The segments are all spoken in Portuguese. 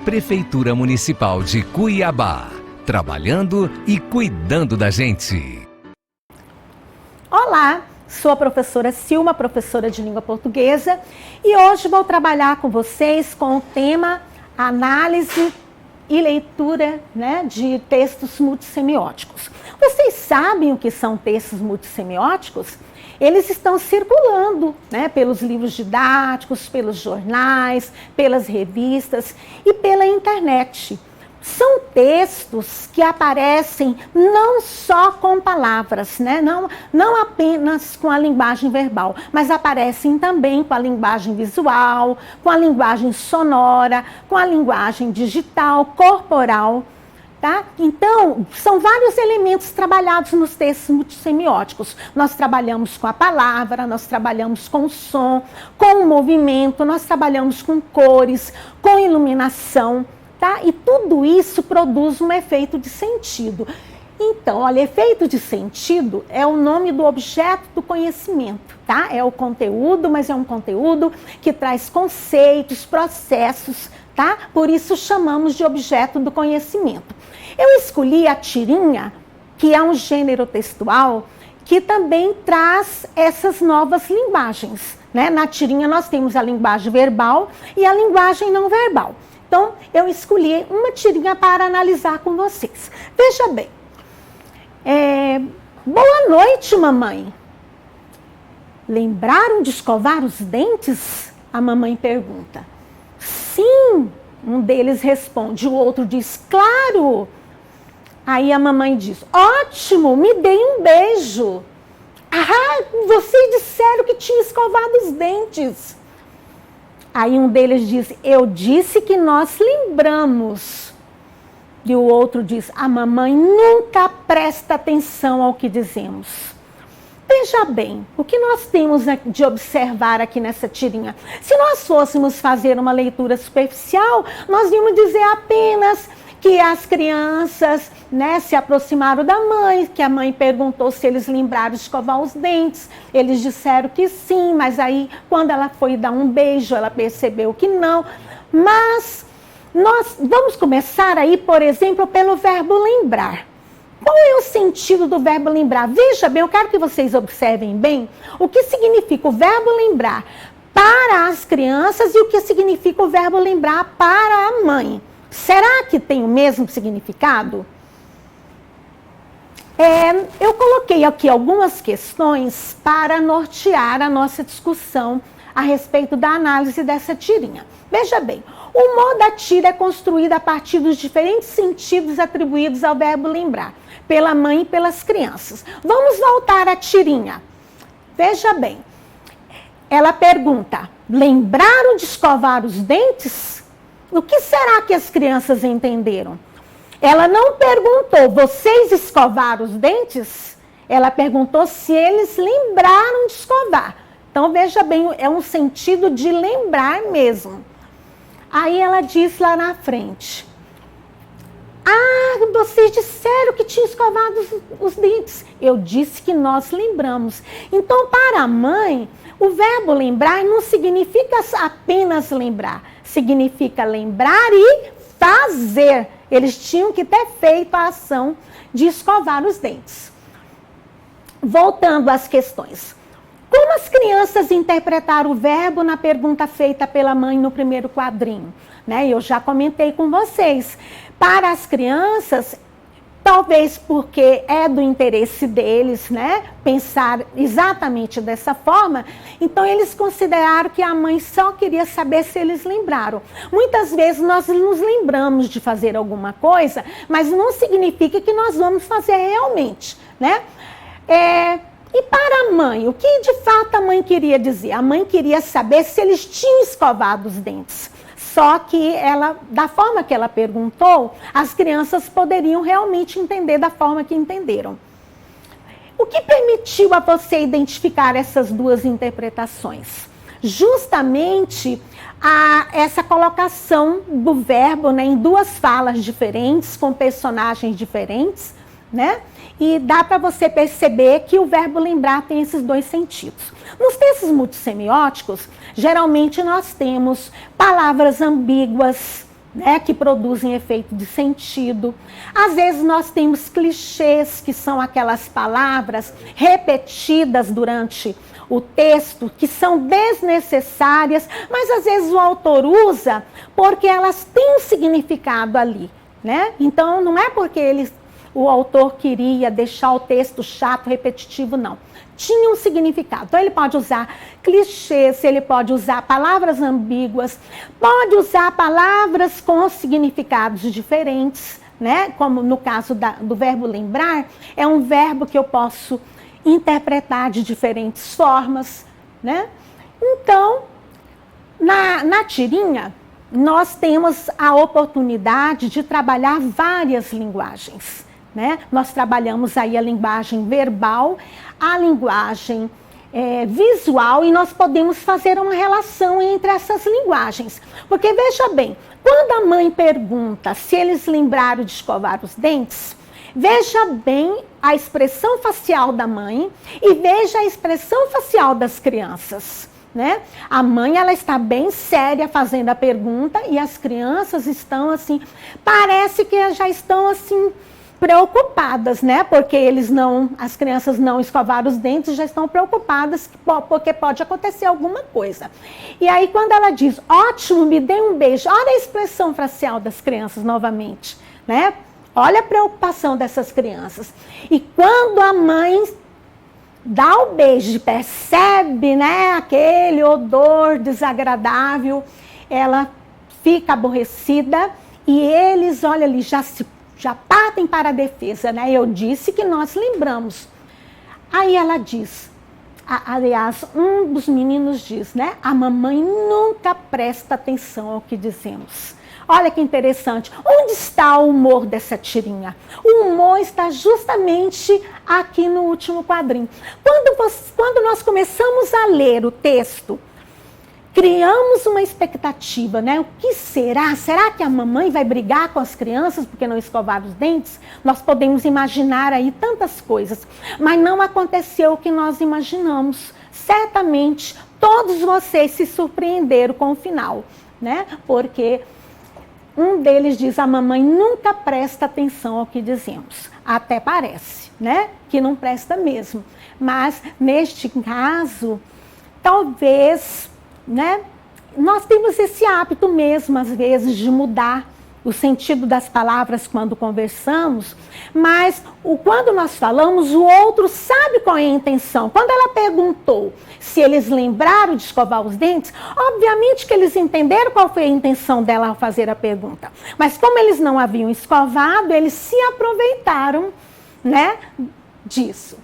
Prefeitura Municipal de Cuiabá, trabalhando e cuidando da gente. Olá, sou a professora Silma, professora de língua portuguesa, e hoje vou trabalhar com vocês com o tema análise e leitura, de textos multissemióticos. Vocês sabem o que são textos multissemióticos? Eles estão circulando, pelos livros didáticos, pelos jornais, pelas revistas e pela internet. São textos que aparecem não só com palavras, não apenas com a linguagem verbal, mas aparecem também com a linguagem visual, com a linguagem sonora, com a linguagem digital, corporal. Tá? Então, são vários elementos trabalhados nos textos multissemióticos. Nós trabalhamos com a palavra, nós trabalhamos com o som, com o movimento, nós trabalhamos com cores, com iluminação, tá? E tudo isso produz um efeito de sentido. Então, olha, efeito de sentido é o nome do objeto do conhecimento, tá? É o conteúdo, mas é um conteúdo que traz conceitos, processos, tá? Por isso chamamos de objeto do conhecimento. Eu escolhi a tirinha, que é um gênero textual, que também traz essas novas linguagens, Na tirinha nós temos a linguagem verbal e a linguagem não verbal. Então, eu escolhi uma tirinha para analisar com vocês. Veja bem. Boa noite, mamãe. Lembraram de escovar os dentes? A mamãe pergunta. Sim, um deles responde, o outro diz, claro. Aí a mamãe diz, ótimo, me dê um beijo. Ah, vocês disseram que tinha escovado os dentes. Aí um deles diz, eu disse que nós lembramos. E o outro diz, a mamãe nunca presta atenção ao que dizemos. Veja bem, o que nós temos de observar aqui nessa tirinha? Se nós fôssemos fazer uma leitura superficial, nós íamos dizer apenas que as crianças se aproximaram da mãe, que a mãe perguntou se eles lembraram de escovar os dentes. Eles disseram que sim, mas aí quando ela foi dar um beijo, ela percebeu que não. Mas nós vamos começar aí, por exemplo, pelo verbo lembrar. Qual é o sentido do verbo lembrar? Veja bem, eu quero que vocês observem bem o que significa o verbo lembrar para as crianças e o que significa o verbo lembrar para a mãe. Será que tem o mesmo significado? Eu coloquei aqui algumas questões para nortear a nossa discussão a respeito da análise dessa tirinha. Veja bem, o humor da tira é construído a partir dos diferentes sentidos atribuídos ao verbo lembrar, pela mãe e pelas crianças. Vamos voltar à tirinha. Veja bem, ela pergunta, lembraram de escovar os dentes? O que será que as crianças entenderam? Ela não perguntou, vocês escovaram os dentes? Ela perguntou se eles lembraram de escovar. Então, veja bem, é um sentido de lembrar mesmo. Aí ela disse lá na frente, vocês disseram que tinha escovado os dentes. Eu disse que nós lembramos. Então, para a mãe, o verbo lembrar não significa apenas lembrar. Significa lembrar e fazer. Eles tinham que ter feito a ação de escovar os dentes. Voltando às questões. Como as crianças interpretaram o verbo na pergunta feita pela mãe no primeiro quadrinho? Eu já comentei com vocês. Para as crianças, talvez porque é do interesse deles, pensar exatamente dessa forma, então eles consideraram que a mãe só queria saber se eles lembraram. Muitas vezes nós nos lembramos de fazer alguma coisa, mas não significa que nós vamos fazer realmente, E para a mãe, o que de fato a mãe queria dizer? A mãe queria saber se eles tinham escovado os dentes. Só que da forma que ela perguntou, as crianças poderiam realmente entender da forma que entenderam. O que permitiu a você identificar essas duas interpretações? Justamente essa colocação do verbo em duas falas diferentes, com personagens diferentes, E dá para você perceber que o verbo lembrar tem esses dois sentidos. Nos textos multissemióticos, geralmente nós temos palavras ambíguas, né, que produzem efeito de sentido. Às vezes nós temos clichês, que são aquelas palavras repetidas durante o texto, que são desnecessárias, mas às vezes o autor usa porque elas têm um significado ali, né? Então não é porque o autor queria deixar o texto chato, repetitivo, não. Tinha um significado. Então ele pode usar clichês, ele pode usar palavras ambíguas, pode usar palavras com significados diferentes, né? Como no caso do verbo lembrar, é um verbo que eu posso interpretar de diferentes formas, né? Então, na tirinha, nós temos a oportunidade de trabalhar várias linguagens, né? Nós trabalhamos aí a linguagem verbal, a linguagem visual, e nós podemos fazer uma relação entre essas linguagens. Porque veja bem, quando a mãe pergunta se eles lembraram de escovar os dentes, veja bem a expressão facial da mãe e veja a expressão facial das crianças, né? A mãe, ela está bem séria fazendo a pergunta e as crianças estão assim, parece que já estão assim preocupadas, né? Porque as crianças não escovaram os dentes, já estão preocupadas porque pode acontecer alguma coisa. E aí quando ela diz, ótimo, me dê um beijo, olha a expressão facial das crianças novamente, né? Olha a preocupação dessas crianças. E quando a mãe dá o beijo e percebe, né, aquele odor desagradável, ela fica aborrecida e eles, olha ali, já partem para a defesa, né? Eu disse que nós lembramos. Aí ela diz, aliás, um dos meninos diz, né? A mamãe nunca presta atenção ao que dizemos. Olha que interessante. Onde está o humor dessa tirinha? O humor está justamente aqui no último quadrinho. Quando nós começamos a ler o texto, criamos uma expectativa, né? O que será? Será que a mamãe vai brigar com as crianças porque não escovaram os dentes? Nós podemos imaginar aí tantas coisas, mas não aconteceu o que nós imaginamos. Certamente, todos vocês se surpreenderam com o final, né? Porque um deles diz, a mamãe nunca presta atenção ao que dizemos. Até parece, né? Que não presta mesmo. Mas, neste caso, talvez, né? Nós temos esse hábito mesmo, às vezes, de mudar o sentido das palavras quando conversamos, mas quando nós falamos, o outro sabe qual é a intenção. Quando ela perguntou se eles lembraram de escovar os dentes, obviamente que eles entenderam qual foi a intenção dela ao fazer a pergunta. Mas como eles não haviam escovado, eles se aproveitaram, né, disso.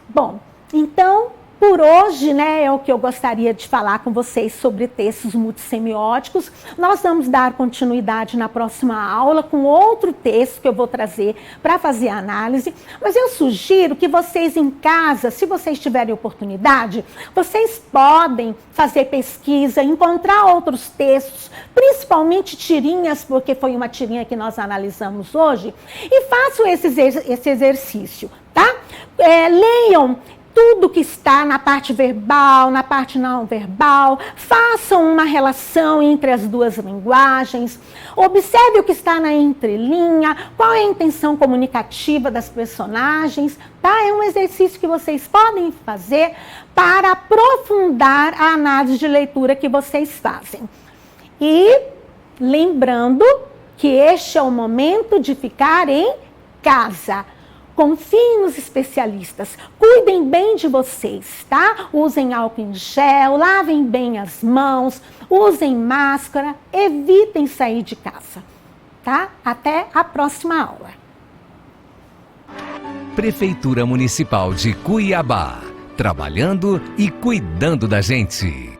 Bom, então, por hoje, né, é o que eu gostaria de falar com vocês sobre textos multissemióticos. Nós vamos dar continuidade na próxima aula com outro texto que eu vou trazer para fazer a análise. Mas eu sugiro que vocês em casa, se vocês tiverem oportunidade, vocês podem fazer pesquisa, encontrar outros textos, principalmente tirinhas, porque foi uma tirinha que nós analisamos hoje, e façam esse exercício, tá? Leiam tudo que está na parte verbal, na parte não verbal, façam uma relação entre as duas linguagens, observe o que está na entrelinha, qual é a intenção comunicativa das personagens, tá? É um exercício que vocês podem fazer para aprofundar a análise de leitura que vocês fazem. E lembrando que este é o momento de ficar em casa. Confiem nos especialistas, cuidem bem de vocês, tá? Usem álcool em gel, lavem bem as mãos, usem máscara, evitem sair de casa, tá? Até a próxima aula. Prefeitura Municipal de Cuiabá, trabalhando e cuidando da gente.